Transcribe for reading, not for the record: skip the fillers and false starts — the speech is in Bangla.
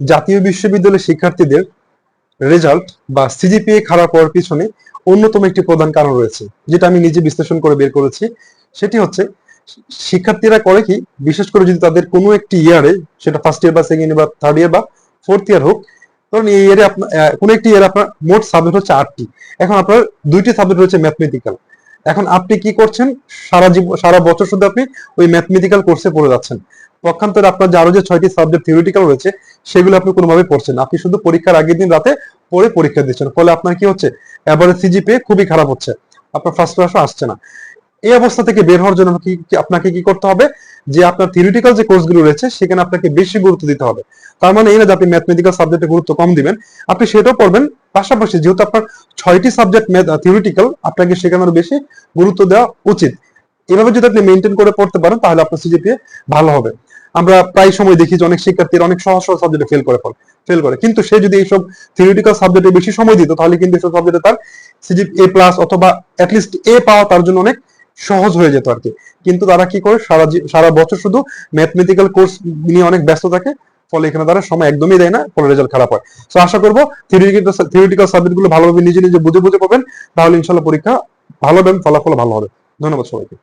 জাতীয় বিশ্ববিদ্যালয়ের শিক্ষার্থীদের রেজাল্ট বা সিজিপিএ খারাপ হওয়ার পিছনে অন্যতম একটি প্রধান কারণ রয়েছে, যেটা আমি নিজে বিশ্লেষণ করে বের করেছি। সেটি হচ্ছে শিক্ষার্থীরা করে কি, বিশেষ করে যদি তাদের কোনো একটি ইয়ারে, সেটা ফার্স্ট ইয়ার বা সেকেন্ড ইয়ার বা থার্ড ইয়ার বা ফোর্থ ইয়ার হোক, কারণ এই ইয়ারে আপনার কোনো একটি ইয়ারে আপনার মোট সাবজেক্ট হচ্ছে 8টি। এখন আপনার 2টি সাবজেক্ট রয়েছে ম্যাথমেটিক্যাল। এখন আপনি কি করছেন, সারা বছর শুধু আপনি ওই ম্যাথমেটিক্যাল কোর্সে পড়ে যাচ্ছেন। পক্ষান্তরে আপনার যে আরো যে 6টি সাবজেক্ট থিওরিটিক্যাল রয়েছে সেগুলো আপনি কোনোভাবে পড়ছেন না, আপনি শুধু পরীক্ষার আগের দিন রাতে পড়ে পরীক্ষা দিচ্ছেন। ফলে আপনার কি হচ্ছে, এভারেজ সিজিপিএ খুবই খারাপ হচ্ছে, আপনার ফার্স্ট ক্লাসও আসছে না। এই অবস্থা থেকে বের হওয়ার জন্য আপনাকে কি করতে হবে, যে আপনার থিওরিটিক্যাল যে কোর্সগুলো রয়েছে সেখানে আপনাকে বেশি গুরুত্ব দিতে হবে। তার মানে এই না যে আপনি ম্যাথমেটিক্যাল সাবজেক্টে গুরুত্ব কম দিবেন, আপনি সেটাও পড়বেন, পাশাপাশি যেহেতু আপনার 6টি সাবজেক্ট থিওরিটিক্যাল, আপনাকে সেখানে আরো বেশি গুরুত্ব দেওয়া উচিত। এভাবে যদি আপনি মেনটেন করে পড়তে পারেন তাহলে আপনার সিজিপিএ ভালো হবে। আমরা প্রায় সময় দেখি যে অনেক শিক্ষার্থীরা অনেক সহজ সহজ সাবজেক্টে ফেল করে, কিন্তু সে যদি এইসব থিওরিটিক্যাল সাবজেক্টে বেশি সময় দিত তাহলে কিন্তু এইসব সাবজেক্টে তার সিজিপিএ প্লাস অথবা অ্যাটলিস্ট এ পাওয়া তার জন্য অনেক সহজ হয়ে যেত আর কি। কিন্তু তারা কি করে, সারা বছর শুধু ম্যাথমেটিক্যাল কোর্স নিয়ে অনেক ব্যস্ত থাকে, ফলে এখানে তারা সময় একদমই দেয় না, ফলে রেজাল্ট খারাপ হয়। তো আশা করবো থিওরিটিক্যাল সাবজেক্ট গুলো ভালোভাবে নিজে নিজে বুঝে বুঝে পাবেন, তাহলে ইনশাল্লাহ পরীক্ষা ভালো হবে, ফলাফল ভালো হবে। ধন্যবাদ সবাইকে।